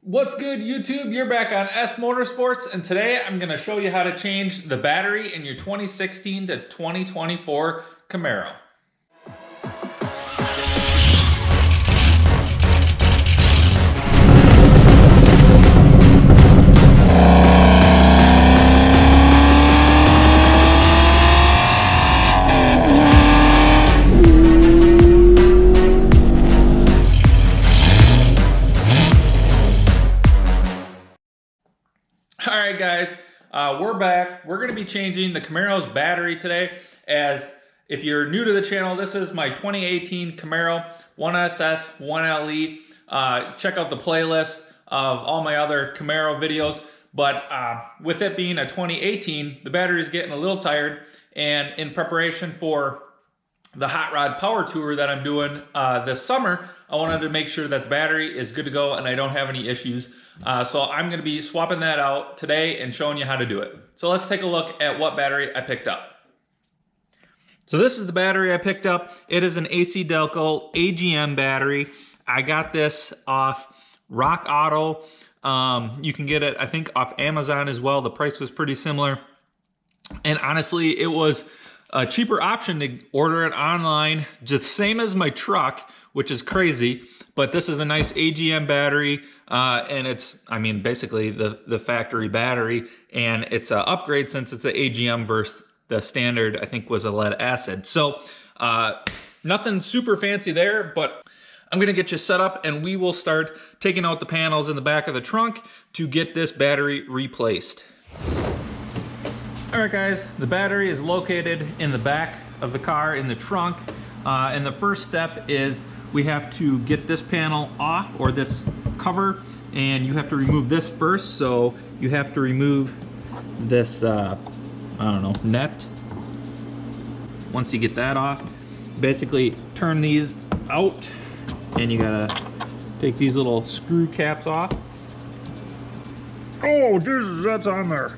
What's good, YouTube? You're back on S Motorsports, and today I'm going to show you how to change the battery in your 2016 to 2024 Camaro. Alright guys, we're back. We're going to be changing the Camaro's battery today. As if you're new to the channel, this is my 2018 Camaro 1SS 1LE. Check out the playlist of all my other Camaro videos. But with it being a 2018, the battery is getting a little tired. And in preparation for the Hot Rod Power Tour that I'm doing this summer, I wanted to make sure that the battery is good to go and I don't have any issues. So I'm going to be swapping that out today and showing you how to do it. So let's take a look at what battery I picked up. So this is the battery I picked up. It is an ACDelco AGM battery. I got this off Rock Auto. You can get it, I think, off Amazon as well. The price was pretty similar. And honestly, it was a cheaper option to order it online, just same as my truck, which is crazy. But this is a nice AGM battery, and it's, I mean, basically the factory battery, and it's an upgrade since it's an AGM versus the standard, I think, was a lead acid. So nothing super fancy there, but I'm gonna get you set up and we will start taking out the panels in the back of the trunk to get this battery replaced. All right guys, the battery is located in the back of the car in the trunk, and the first step is we have to get this panel off, or this cover, and you have to remove this first. So you have to remove this, I don't know, net. Once you get that off, basically turn these out, and you gotta take these little screw caps off. Oh, Jesus, that's on there.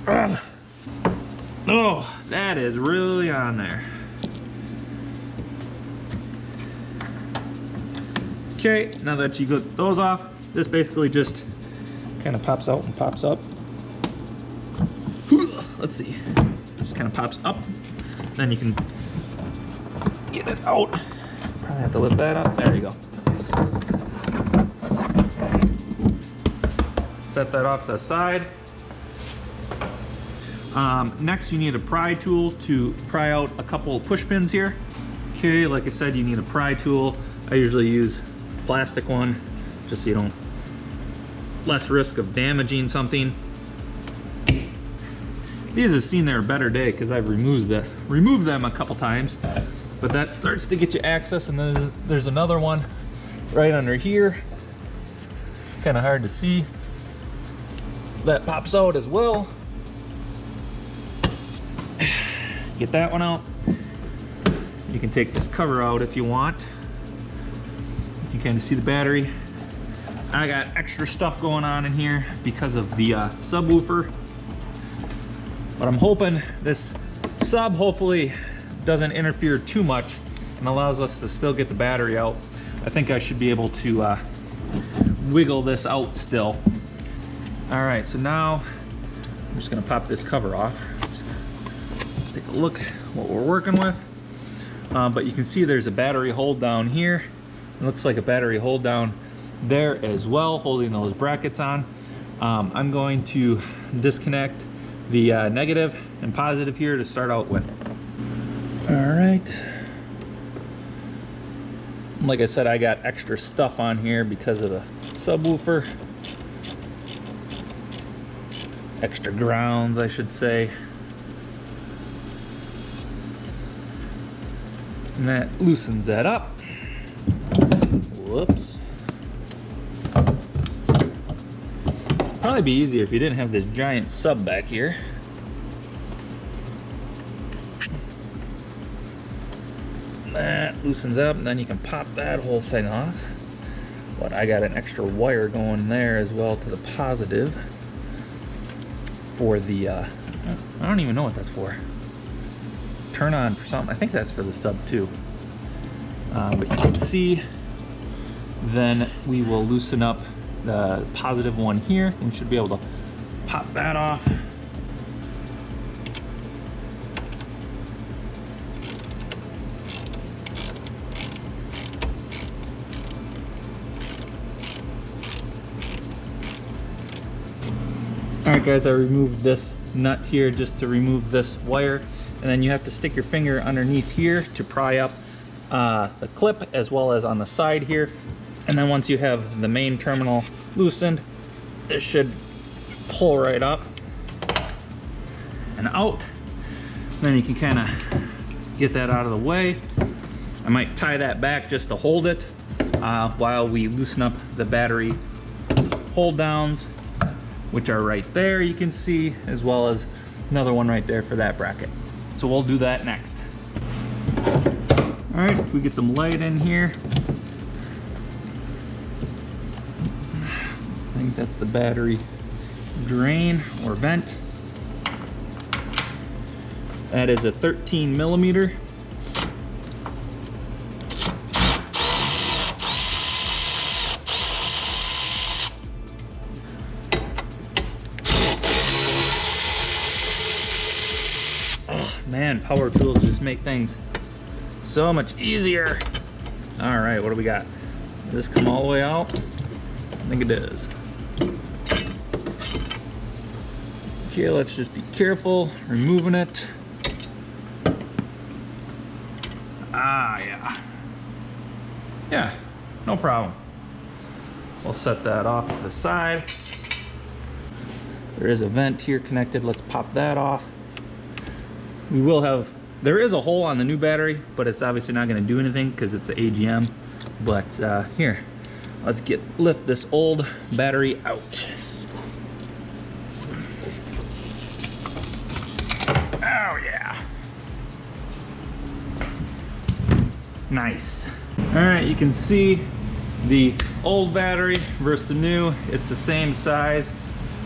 Ugh. Oh, that is really on there. Okay, now that you got those off, this basically just kind of pops out and pops up. Let's see, just kind of pops up. Then you can get it out. Probably have to lift that up. There you go. Set that off to the side. Next, you need a pry tool to pry out a couple of push pins here. Okay, like I said, you need a pry tool. I usually use a plastic one, just so you don't, less risk of damaging something. These have seen their better day because I've removed them a couple times, but that starts to get you access. And then there's another one right under here, kind of hard to see, that pops out as well. Get that one out. You can take this cover out if you want. You can kind of see the battery. I got extra stuff going on in here because of the subwoofer, but I'm hoping this sub hopefully doesn't interfere too much and allows us to still get the battery out. I think I should be able to wiggle this out still. All right, so now I'm just gonna pop this cover off. Take a look what we're working with. But you can see there's a battery hold down here. It looks like a battery hold down there as well, holding those brackets on. I'm going to disconnect the negative and positive here to start out with. All right. Like I said, I got extra stuff on here because of the subwoofer. Extra grounds, I should say. And that loosens that up. Whoops. Probably be easier if you didn't have this giant sub back here. That loosens up, and then you can pop that whole thing off. But I got an extra wire going there as well to the positive for the, I don't even know what that's for. Turn on for something. I think that's for the sub too. But you can see, then we will loosen up the positive one here, and should be able to pop that off. Alright guys, I removed this nut here just to remove this wire, and then you have to stick your finger underneath here to pry up the clip, as well as on the side here. And then once you have the main terminal loosened, this should pull right up and out. Then you can kind of get that out of the way. I might tie that back just to hold it while we loosen up the battery hold downs, which are right there, you can see, as well as another one right there for that bracket. So we'll do that next. All right, if we get some light in here. I think that's the battery drain or vent. That is a 13 millimeter. Man, power tools just make things so much easier. All right, what do we got? Does this come all the way out? I think it does. Okay, let's just be careful removing it. Yeah. Yeah, no problem. We'll set that off to the side. There is a vent here connected. Let's pop that off. We will have, there is a hole on the new battery, but it's obviously not going to do anything because it's an AGM. But here, let's lift this old battery out. Oh yeah. Nice. All right, you can see the old battery versus the new. It's the same size.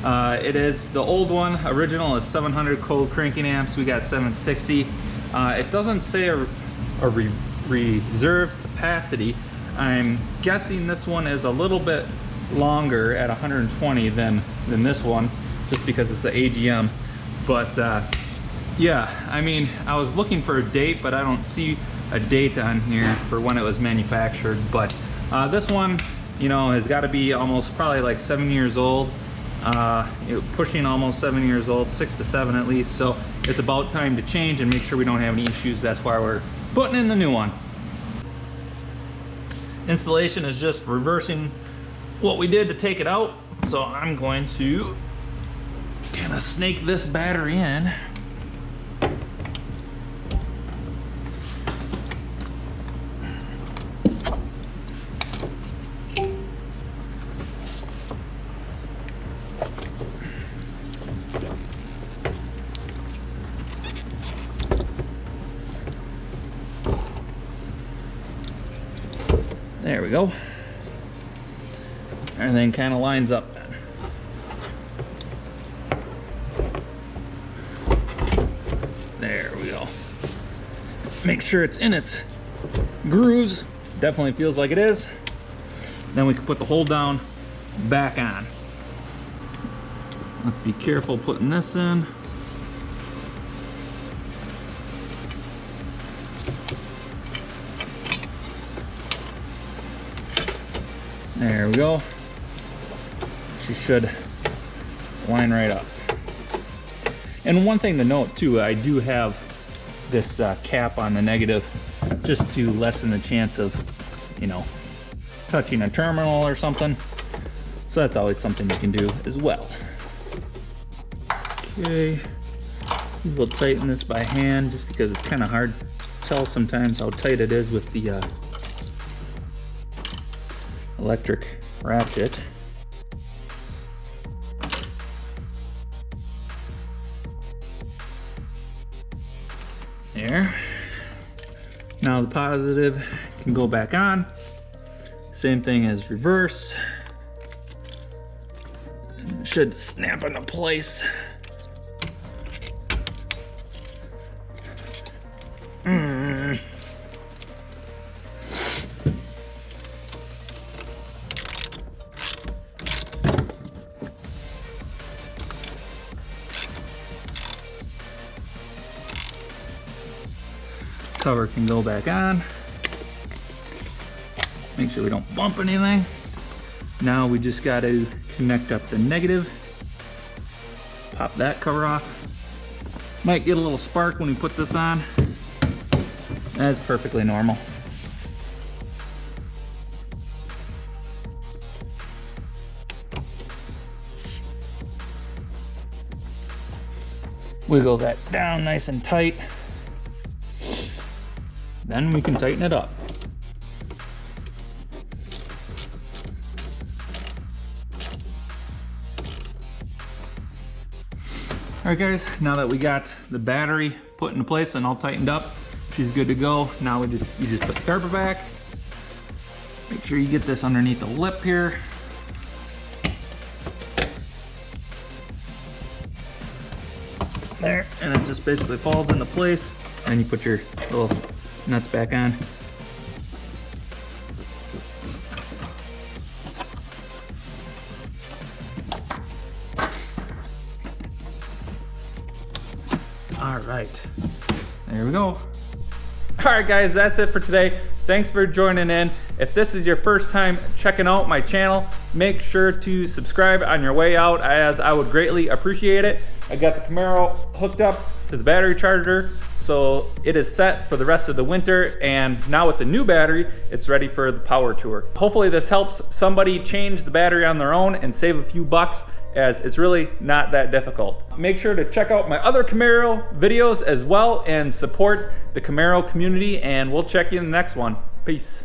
It is, the old one, original, is 700 cold cranking amps. We got 760. It doesn't say a reserve capacity. I'm guessing this one is a little bit longer at 120 than this one, just because it's an AGM. But yeah, I mean, I was looking for a date, but I don't see a date on here for when it was manufactured. But this one, you know, has got to be almost probably like 7 years old. Pushing almost 7 years old, 6 to 7 at least. So it's about time to change and make sure we don't have any issues. That's why we're putting in the new one. Installation is just reversing what we did to take it out. So I'm going to kind of snake this battery in. There we go. Everything kind of lines up then. There we go. Make sure it's in its grooves. Definitely feels like it is. Then we can put the hold down back on. Let's be careful putting this in. There we go. She should line right up. And one thing to note too, I do have this cap on the negative just to lessen the chance of, you know, touching a terminal or something. So that's always something you can do as well. Okay, we'll tighten this by hand just because it's kind of hard to tell sometimes how tight it is with the electric ratchet. There. Now the positive can go back on. Same thing as reverse. It should snap into place. Cover can go back on. Make sure we don't bump anything. Now we just got to connect up the negative. Pop that cover off. Might get a little spark when we put this on. That's perfectly normal. Wiggle that down nice and tight. Then we can tighten it up. All right guys, now that we got the battery put into place and all tightened up, she's good to go. Now you just put the carpet back. Make sure you get this underneath the lip here. There, and it just basically falls into place. And you put your little nuts back on. All right, there we go. All right guys, that's it for today. Thanks for joining in. If this is your first time checking out my channel, make sure to subscribe on your way out, as I would greatly appreciate it. I got the Camaro hooked up to the battery charger, so it is set for the rest of the winter, and now with the new battery, it's ready for the power tour. Hopefully this helps somebody change the battery on their own and save a few bucks, as it's really not that difficult. Make sure to check out my other Camaro videos as well and support the Camaro community, and we'll check you in the next one. Peace.